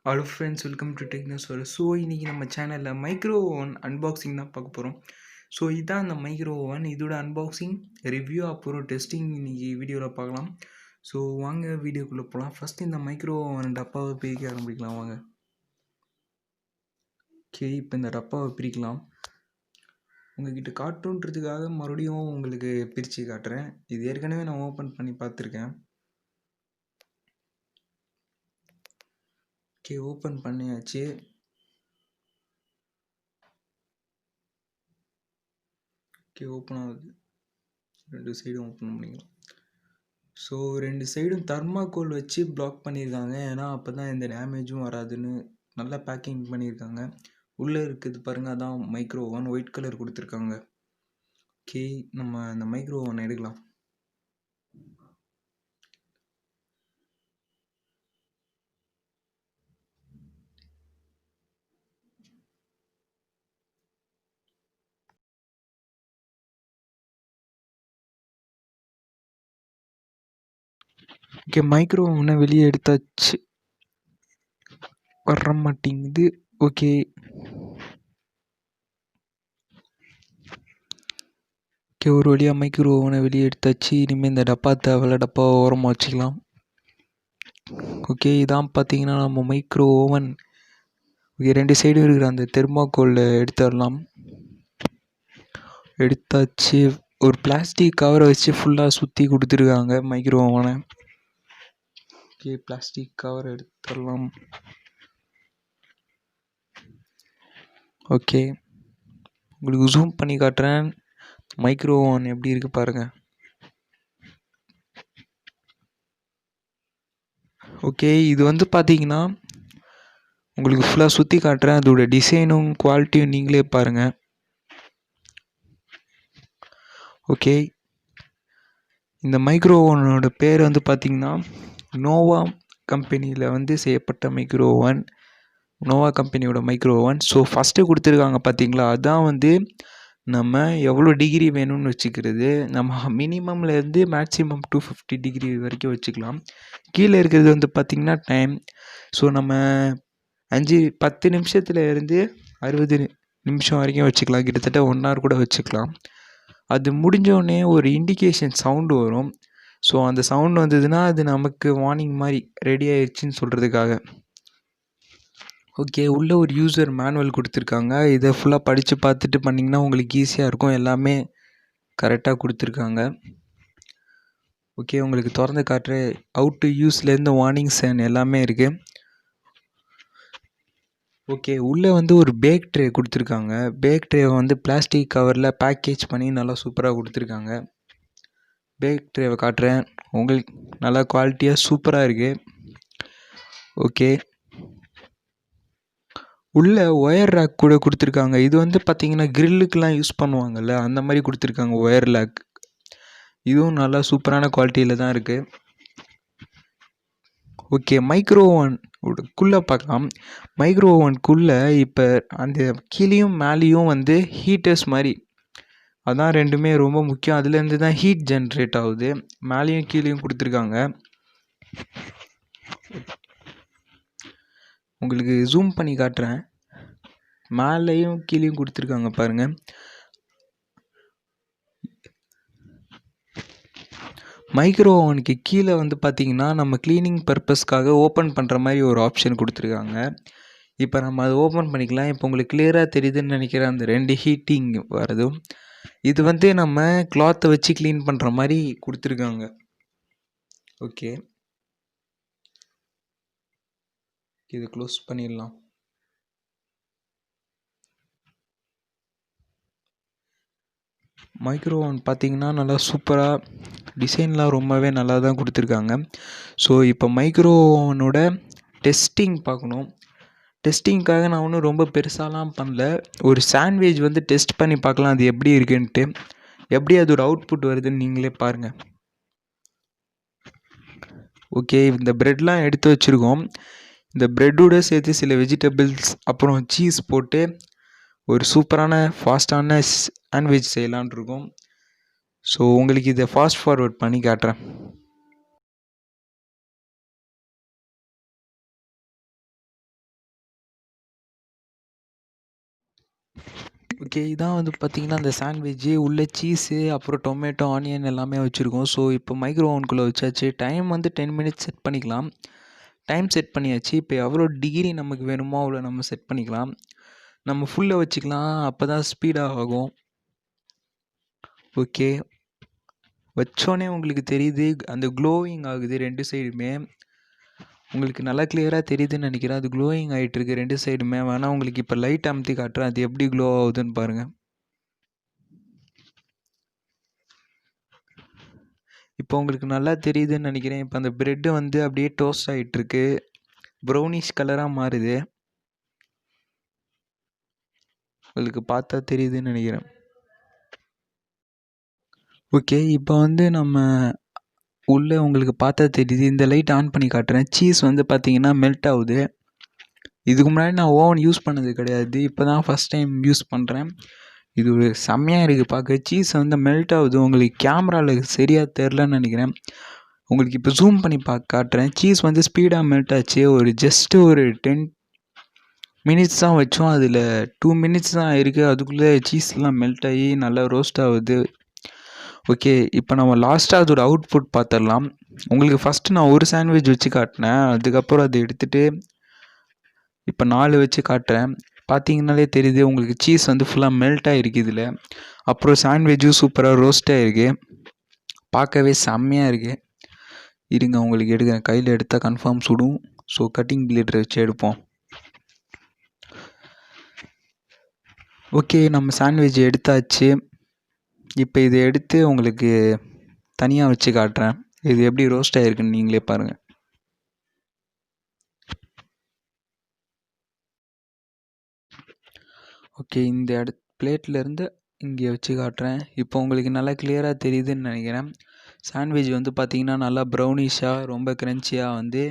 Hello friends, welcome to Technoswar. So இன்றைக்கி நம்ம சேனலில் மைக்ரோ ஓவன் அன்பாக்சிங் தான் பார்க்க போகிறோம். ஸோ இதுதான் அந்த மைக்ரோ ஓவன், இதோட அன்பாக்சிங், ரிவ்யூ, அப்புறம் டெஸ்டிங் இன்றைக்கி வீடியோவில் பார்க்கலாம். ஸோ வாங்க வீடியோக்குள்ளே போகலாம். ஃபஸ்ட்டு இந்த மைக்ரோ ஓவன் டப்பாவை பிரிக்க ஆரம்பிக்கலாம் வாங்க. ஓகே, இப்போ இந்த டப்பாவை பிரிக்கலாம். உங்கள்கிட்ட காட்டுன்றதுக்காக மறுபடியும் உங்களுக்கு பிரித்து காட்டுறேன். இது ஏற்கனவே நான் ஓப்பன் பண்ணி பார்த்துருக்கேன். ஓகே, ஓப்பன் பண்ணியாச்சு. ஓகே, ஓப்பன் ஆகுது. 2 சைடும் ஓப்பன் பண்ணிக்கலாம். ஸோ 2 சைடும் தர்மாக்கோல் வச்சு பிளாக் பண்ணியிருக்காங்க. ஏன்னா அப்போ தான் எந்த டேமேஜும் வராதுன்னு நல்லா பேக்கிங் பண்ணியிருக்காங்க. உள்ளே இருக்குது பாருங்கள், அதான் மைக்ரோ ஓவன், ஒயிட் கலர் கொடுத்துருக்காங்க. ஓகே, நம்ம அந்த மைக்ரோ ஓவன் எடுக்கலாம். ஓகே, மைக்ரோ ஓவனை வெளியே எடுத்தாச்சு. வர மாட்டேங்குது. ஓகே, ஒரு வழியாக மைக்ரோ ஓவனை வெளியே எடுத்தாச்சு. இனிமேல் இந்த டப்பா தேவையில்ல, டப்பாவை ஓரமாக வச்சுக்கலாம். ஓகே, இதான் பார்த்தீங்கன்னா நம்ம மைக்ரோ ஓவன். ஓகே, 2 சைடும் இருக்கிற அந்த தெர்மாக்கோலில் எடுத்துடலாம். எடுத்தாச்சு. ஒரு பிளாஸ்டிக் கவரை வச்சு ஃபுல்லாக சுற்றி கொடுத்துருக்காங்க மைக்ரோ ஓவனை. ஓகே, பிளாஸ்டிக் கவர் எடுத்துடலாம். ஓகே, உங்களுக்கு ஜூம் பண்ணி காட்டுறேன் மைக்ரோ ஓவன் எப்படி இருக்குது பாருங்கள். ஓகே, இது வந்து பார்த்தீங்கன்னா உங்களுக்கு ஃபுல்லாக சுற்றி காட்டுறேன். அதோட டிசைனும் குவாலிட்டியும் நீங்களே பாருங்கள். ஓகே, இந்த மைக்ரோ ஓவனோட பேர் வந்து பார்த்தீங்கன்னா நோவா கம்பெனியில் வந்து செய்யப்பட்ட மைக்ரோ ஓவன், நோவா கம்பெனியோட மைக்ரோ ஓவன். ஸோ ஃபஸ்ட்டு கொடுத்துருக்காங்க பார்த்தீங்களா, அதான் வந்து நம்ம எவ்வளோ டிகிரி வேணும்னு வச்சுக்கிறது. நம்ம மினிமம்லேருந்து மேக்ஸிமம் 250 டிகிரி வரைக்கும் வச்சுக்கலாம். கீழே இருக்கிறது வந்து பார்த்திங்கன்னா டைம். ஸோ நம்ம 10 நிமிஷத்துல இருந்து 60 நிமிஷம் வரைக்கும் வச்சுக்கலாம். கிட்டத்தட்ட 1 hour கூட வச்சுக்கலாம். அது முடிஞ்சோடனே ஒரு இண்டிகேஷன் சவுண்டு வரும். ஸோ அந்த சவுண்ட் வந்ததுன்னா அது நமக்கு வார்னிங் மாதிரி ரெடி ஆயிடுச்சுன்னு சொல்கிறதுக்காக. ஓகே, உள்ளே ஒரு யூசர் மேனுவல் கொடுத்துருக்காங்க. இதை ஃபுல்லாக படித்து பார்த்துட்டு பண்ணிங்கன்னா உங்களுக்கு ஈஸியாக இருக்கும். எல்லாமே கரெக்டாக கொடுத்துருக்காங்க. ஓகே, உங்களுக்கு திறந்து காட்டுற ஹவு டு யூஸ்லேருந்து வார்னிங்ஸ் அண்ட் எல்லாமே இருக்குது. ஓகே, உள்ளே வந்து ஒரு பேக் ட்ரே கொடுத்துருக்காங்க. பேக் ட்ரேவை வந்து பிளாஸ்டிக் கவரில் பேக்கேஜ் பண்ணி நல்லா சூப்பராக கொடுத்துருக்காங்க. பேக் ட்ரேவை காட்டுறேன். உங்களுக்கு நல்லா குவாலிட்டியாக சூப்பராக இருக்குது. ஓகே, உள்ளே ஒயர் ரேக் கூட கொடுத்துருக்காங்க. இது வந்து பார்த்திங்கன்னா கிரில்லுக்கெலாம் யூஸ் பண்ணுவாங்கள்ல, அந்த மாதிரி கொடுத்துருக்காங்க ஒயர் ரேக். இதுவும் நல்லா சூப்பரான குவாலிட்டியில் தான் இருக்குது. ஓகே, மைக்ரோ ஓவனுக்குள்ளே பார்க்கலாம். மைக்ரோ ஓவனுக்குள்ளே இப்போ அந்த கீழேயும் மேலேயும் வந்து ஹீட்டர்ஸ் மாதிரி, அதான் ரெண்டுமே ரொம்ப முக்கியம். அதுலேருந்து தான் ஹீட் ஜென்ரேட் ஆகுது. மேலேயும் கீழேயும் கொடுத்துருக்காங்க. உங்களுக்கு ஜூம் பண்ணி காட்டுறேன். மேலேயும் கீழேயும் கொடுத்துருக்காங்க பாருங்கள். மைக்ரோ ஓவனுக்கு கீழே வந்து பார்த்திங்கன்னா நம்ம க்ளீனிங் பர்பஸ்க்காக ஓப்பன் பண்ணுற மாதிரி ஒரு ஆப்ஷன் கொடுத்துருக்காங்க. இப்போ நம்ம அதை ஓப்பன் பண்ணிக்கலாம். இப்போ உங்களுக்கு கிளியராக தெரியுதுன்னு நினைக்கிறேன் அந்த 2 ஹீட்டிங் வரதும். இது வந்து நம்ம கிளாத்தை வச்சு க்ளீன் பண்ணுற மாதிரி கொடுத்துருக்காங்க. ஓகே, இதை க்ளோஸ் பண்ணிடலாம். மைக்ரோ ஓவன் பார்த்திங்கன்னா நல்லா சூப்பராக டிசைன்லாம் ரொம்பவே நல்லா தான் கொடுத்துருக்காங்க. ஸோ இப்போ மைக்ரோ ஓவனோட டெஸ்டிங் பார்க்கணும். டெஸ்டிங்க்காக நான் ஒன்றும் ரொம்ப பெருசாலாம் பண்ணல. ஒரு சாண்ட்விச் வந்து டெஸ்ட் பண்ணி பார்க்கலாம் அது எப்படி இருக்குன்ட்டு. எப்படி அதோட அவுட்புட் வருதுன்னு நீங்களே பாருங்கள். ஓகே, இந்த ப்ரெட்லாம் எடுத்து வச்சுருக்கோம். இந்த ப்ரெட்டோடு சேர்த்து சில வெஜிடபிள்ஸ் அப்புறம் சீஸ் போட்டு ஒரு சூப்பரான ஃபாஸ்ட்டான சாண்ட்விச் செய்யலான் இருக்கோம். ஸோ உங்களுக்கு இதை ஃபாஸ்ட் ஃபார்வர்ட் பண்ணி காட்டுறேன். ஓகே, இதான் வந்து பார்த்தீங்கன்னா அந்த சாண்ட்விட்ஜு உள்ளே சீஸு அப்புறம் டொமேட்டோ, ஆனியன் எல்லாமே வச்சுருக்கோம். ஸோ இப்போ மைக்ரோ ஓவனுக்குள்ளே வச்சாச்சு. டைம் வந்து 10 மினிட்ஸ் செட் பண்ணிக்கலாம். டைம் செட் பண்ணியாச்சு. இப்போ எவ்வளோ டிகிரி நமக்கு வேணுமோ அவ்வளோ நம்ம செட் பண்ணிக்கலாம். நம்ம ஃபுல்ல வச்சுக்கலாம். அப்போ தான் ஸ்பீடாக ஆகும். ஓகே, வச்சோனே உங்களுக்கு தெரியுது அந்த க்ளோயிங் ஆகுது 2 சைடுமே. உங்களுக்கு நல்லா கிளியராக தெரியுதுன்னு நினைக்கிறேன். அது க்ளோயிங் ஆகிட்டுருக்கு 2 சைடுமே. வேணா உங்களுக்கு இப்போ லைட் அமுத்தி காட்டுறேன். அது எப்படி க்ளோ ஆகுதுன்னு பாருங்கள். இப்போ உங்களுக்கு நல்லா தெரியுதுன்னு நினைக்கிறேன். இப்போ அந்த ப்ரெட்டு வந்து அப்படியே டோஸ்ட் ஆகிட்டுருக்கு. ப்ரௌனிஷ் கலராக மாறுது. உங்களுக்கு பார்த்தா தெரியுதுன்னு நினைக்கிறேன். ஓகே, இப்போ வந்து நம்ம உள்ளே உங்களுக்கு பார்த்தா தெரியுது. இந்த லைட் ஆன் பண்ணி காட்டுறேன். சீஸ் வந்து பார்த்தீங்கன்னா மெல்ட் ஆகுது. இதுக்கு முன்னாடி நான் ஓவன் யூஸ் பண்ணது கிடையாது. இப்போ தான் ஃபஸ்ட் டைம் யூஸ் பண்ணுறேன். இது ஒரு செம்மையாக இருக்குது பார்க்க. சீஸ் வந்து மெல்ட் ஆகுது. உங்களுக்கு கேமராவில் சரியாக தெரிலன்னு நினைக்கிறேன். உங்களுக்கு இப்போ ஜூம் பண்ணி காட்டுறேன். சீஸ் வந்து ஸ்பீடாக மெல்ட் ஆச்சு. ஜஸ்ட்டு ஒரு 10 மினிட்ஸ் தான் வச்சோம். அதில் 2 மினிட்ஸ் தான் இருக்குது. அதுக்குள்ளே சீஸ்லாம் மெல்ட் ஆகி நல்லா ரோஸ்ட் ஆகுது. ஓகே, இப்போ நம்ம லாஸ்ட்டாக அதோட அவுட்புட் பார்த்துடலாம். உங்களுக்கு ஃபஸ்ட்டு நான் ஒரு சாண்ட்விச் வச்சு காட்டினேன். அதுக்கப்புறம் அதை எடுத்துகிட்டு இப்போ 4 வச்சு காட்டுறேன். பார்த்தீங்கன்னாலே தெரியுது உங்களுக்கு சீஸ் வந்து ஃபுல்லாக மெல்ட் ஆகிருக்கு இதில். அப்புறம் சாண்ட்விச்சும் சூப்பராக ரோஸ்ட் ஆகிருக்கு. பார்க்கவே செம்மையாக இருக்குது. இருங்க உங்களுக்கு எடுக்கிறேன். கையில் எடுத்தால் கன்ஃபார்ம் சுடும். ஸோ கட்டிங் பிளேட் வச்சு எடுப்போம். ஓகே, நம்ம சாண்ட்விச் எடுத்தாச்சு. இப்போ இதை எடுத்து உங்களுக்கு தனியாக வச்சு காட்டுறேன். இது எப்படி ரோஸ்ட் ஆகிருக்குன்னு நீங்களே பாருங்கள். ஓகே, இந்த பிளேட்லேருந்து இங்கே வச்சு காட்டுறேன். இப்போ உங்களுக்கு நல்லா கிளியராக தெரியுதுன்னு நினைக்கிறேன். சாண்ட்விச் வந்து பார்த்திங்கன்னா நல்லா ப்ரௌனிஷாக ரொம்ப க்ரன்ச்சியாக வந்து